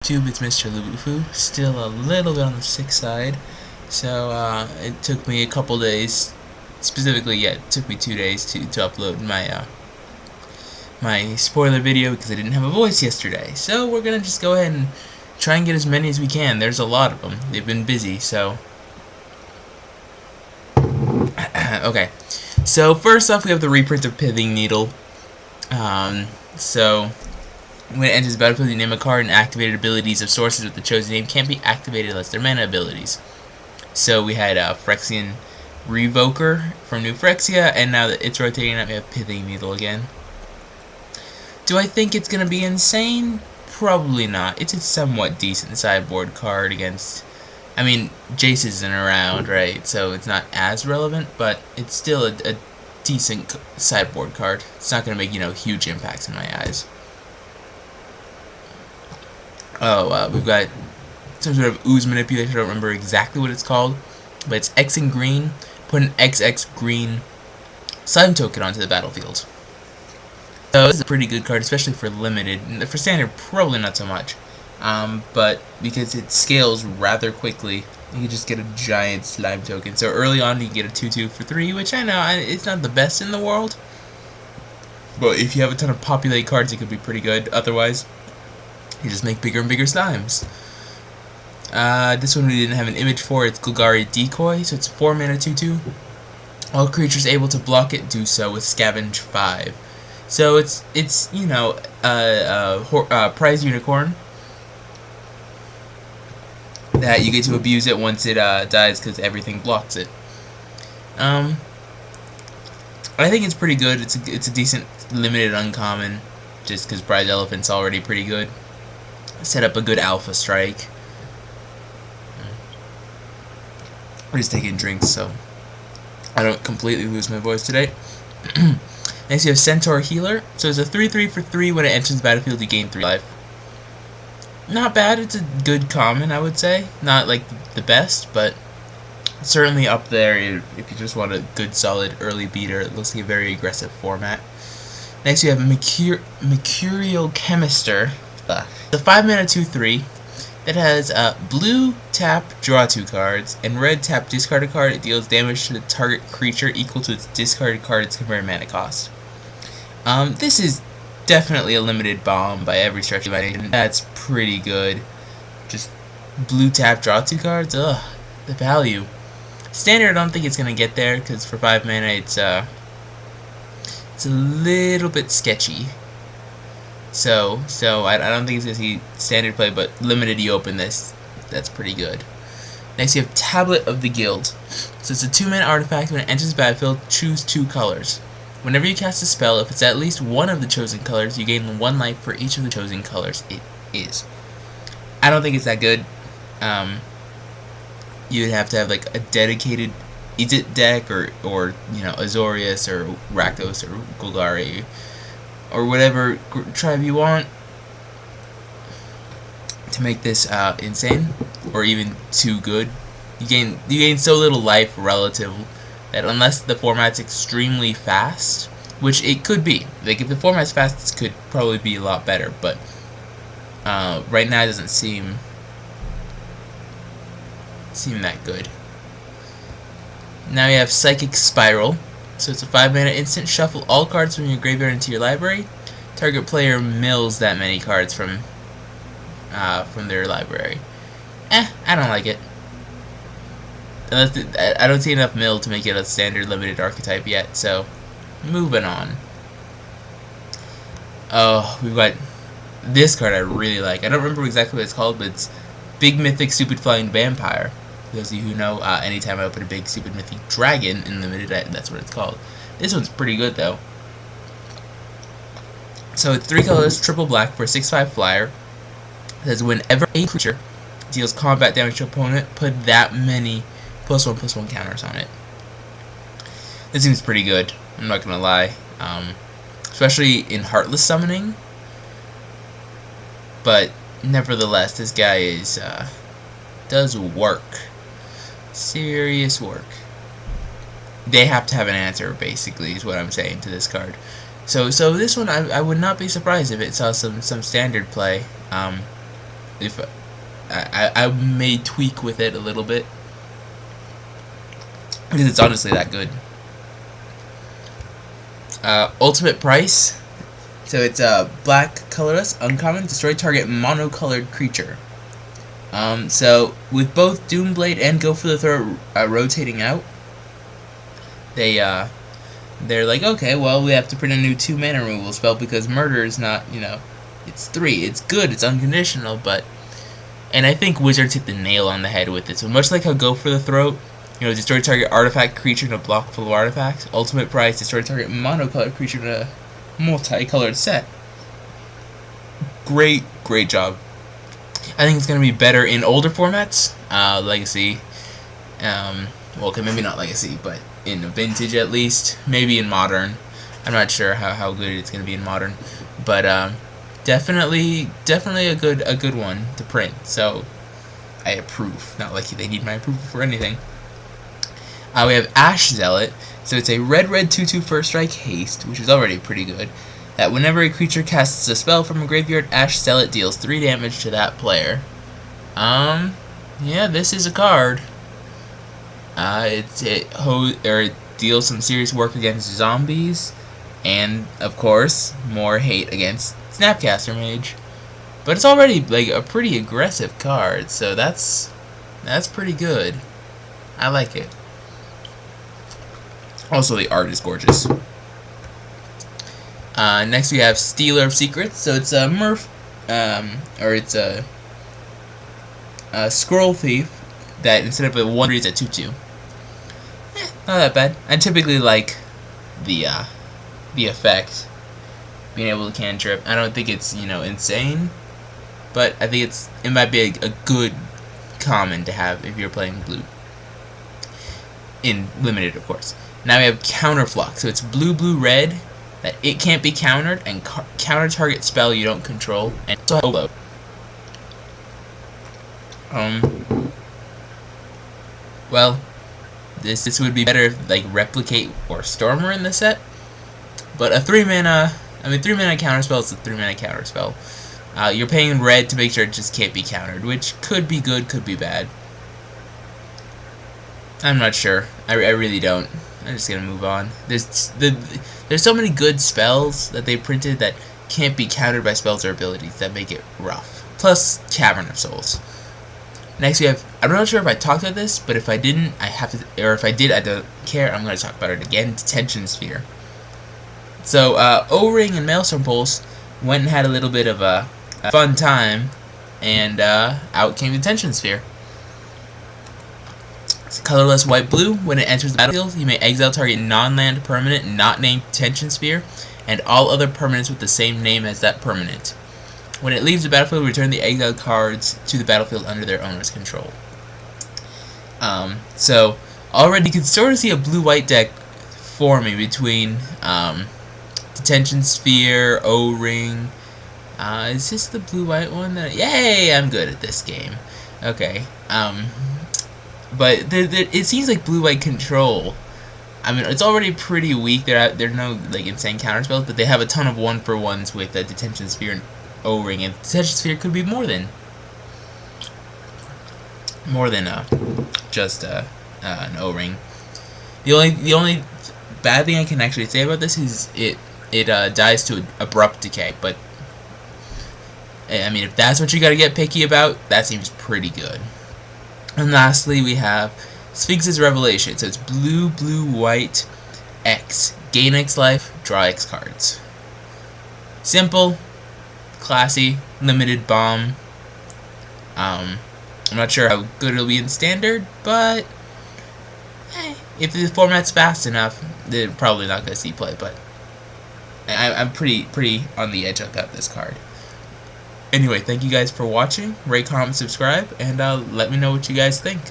YouTube, it's Mr. Lubufu, still a little bit on the sick side, so it took me a couple days, specifically, it took me 2 days to upload my my spoiler video because I didn't have a voice yesterday. So we're gonna just go ahead and try and get as many as we can. There's a lot of them. They've been busy, so okay. So first off, we have the reprint of Pithing Needle. So when it enters the battlefield, you name a card, and activated abilities of sources with the chosen name can't be activated unless they're mana abilities. So we had Phyrexian Revoker from New Phyrexia, and now that it's rotating up, we have Pithing Needle again. Do I think it's going to be insane? Probably not. It's a somewhat decent sideboard card against... I mean, Jace isn't around, right? So it's not as relevant, but it's still a decent sideboard card. It's not going to make, huge impacts in my eyes. We've got some sort of ooze manipulation. I don't remember exactly what it's called, but it's X in green. Put an XX green slime token onto the battlefield. So this is a pretty good card, especially for limited. For standard, probably not so much. But because it scales rather quickly, you can just get a giant slime token. So early on, you can get a 2/2 for 3, which I know it's not the best in the world. But if you have a ton of populate cards, it could be pretty good. Otherwise, you just make bigger and bigger slimes. This one we didn't have an image for. It's Golgari Decoy, so it's 4 mana 2/2. All creatures able to block it do so with Scavenge 5. So it's prize unicorn that you get to abuse it once it dies because everything blocks it. I think it's pretty good. It's a decent limited uncommon, just because Prize Elephant's already pretty good. Set up a good alpha strike. I'm just taking drinks so I don't completely lose my voice today. Next you have Centaur Healer. So it's a 3/3 for 3. When it enters the battlefield, you gain 3 life. Not bad. It's a good common, I would say. Not like the best, but certainly up there if you just want a good solid early beater. It looks like a very aggressive format. Next you have Mercurial Chemister. The 5 mana 2/3 that has blue tap, draw 2 cards, and red tap, discard a card. It deals damage to the target creature equal to its discarded card's converted mana cost. This is definitely a limited bomb by every stretch of imagination. That's pretty good. Just blue tap, draw 2 cards. Ugh, the value. Standard, I don't think it's gonna get there because for 5 mana, it's a little bit sketchy. So I don't think it's gonna see standard play, but limited, you open this. That's pretty good. Next, you have Tablet of the Guild. So it's a 2 mana artifact. When it enters the battlefield, choose 2 colors. Whenever you cast a spell, if it's at least one of the chosen colors, you gain 1 life for each of the chosen colors it is. I don't think it's that good. You'd have to have like a dedicated Izzet deck or Azorius or Rakdos or Golgari or whatever tribe you want to make this insane or even too good. You gain so little life relative that unless the format's extremely fast, which it could be, like if the format's fast, this could probably be a lot better, but right now it doesn't seem that good. Now you have Psychic Spiral. So it's a 5 mana instant. Shuffle all cards from your graveyard into your library. Target player mills that many cards from their library. I don't like it. I don't see enough mill to make it a standard limited archetype yet, so moving on. Oh, we've got this card I really like. I don't remember exactly what it's called, but it's Big Mythic Stupid Flying Vampire. For those of you who know, anytime I open a big stupid mythic dragon in limited, that's what it's called. This one's pretty good though. So it's 3 colors, triple black for a 6/5 flyer. It says whenever a creature deals combat damage to opponent, put that many +1/+1 counters on it. This seems pretty good, I'm not gonna lie. Especially in Heartless Summoning. But nevertheless, this guy does work. Serious work. They have to have an answer, basically, is what I'm saying to this card. So this one, I would not be surprised if it saw some standard play. if I may tweak with it a little bit, because it's honestly that good. Ultimate price. So it's a black, colorless, uncommon, destroy target monocolored creature. So with both Doomblade and Go for the Throat rotating out, they're like, okay, well, we have to print a new 2-mana removal spell because murder is not, you know, it's 3. It's good, it's unconditional, but... And I think Wizards hit the nail on the head with it. So much like how Go for the Throat, you know, destroy target artifact creature in a block full of artifacts. Ultimate price, destroy target monocolored creature in a multicolored set. Great job. I think it's going to be better in older formats, Legacy, well, okay, maybe not Legacy, but in Vintage at least, maybe in Modern. I'm not sure how good it's going to be in Modern, but definitely a good one to print. So I approve. Not like they need my approval for anything. We have Ash Zealot. So it's a red 2/2 first strike haste, which is already pretty good. That whenever a creature casts a spell from a graveyard, Ash Zealot deals 3 damage to that player. Yeah, this is a card. It deals some serious work against zombies, and of course, more hate against Snapcaster Mage. But it's already like a pretty aggressive card, so that's pretty good. I like it. Also, the art is gorgeous. Next we have Stealer of Secrets. So it's a or it's a Scroll Thief that instead of a 1/3 it's a 2/2. Not that bad. I typically like the effect, being able to cantrip. I don't think it's, you know, insane, but I think it might be a good common to have if you're playing blue. In limited, of course. Now we have Counterflock. So it's blue-red. That it can't be countered, and counter target spell you don't control, and also solo. Well, this would be better if like Replicate or Stormer in the set, but a 3-mana, 3-mana counter spell is a 3-mana counter spell. You're paying red to make sure it just can't be countered, which could be good, could be bad. I'm not sure. I really don't. I'm just gonna move on. There's so many good spells that they printed that can't be countered by spells or abilities that make it rough. Plus Cavern of Souls. Next we have, I'm not sure if I talked about this, but if I didn't, I have to, or if I did, I don't care. I'm gonna talk about it again. Detention Sphere. So O-Ring and Maelstrom Pulse went and had a little bit of a fun time, and out came Detention Sphere. It's colorless white-blue. When it enters the battlefield, you may exile target non-land permanent not named Detention Sphere, and all other permanents with the same name as that permanent. When it leaves the battlefield, return the exiled cards to the battlefield under their owner's control. So already you can sort of see a blue-white deck forming between Detention Sphere, O-Ring. Is this the blue-white one? Yay! I'm good at this game. Okay. But it seems like blue-white control. I mean, it's already pretty weak. There are no like insane counter spells, but they have a ton of 1-for-1s with Detention Sphere and O-Ring, and Detention Sphere could be more than just an O-Ring. The only bad thing I can actually say about this is it dies to abrupt decay. But I mean, if that's what you got to get picky about, that seems pretty good. And lastly, we have Sphinx's Revelation. So it's blue-white X. Gain X life, draw X cards. Simple, classy, limited bomb. I'm not sure how good it'll be in Standard, but if the format's fast enough, they're probably not going to see play. But I'm pretty on the edge about this card. Anyway, thank you guys for watching. Rate, comment, subscribe, and let me know what you guys think.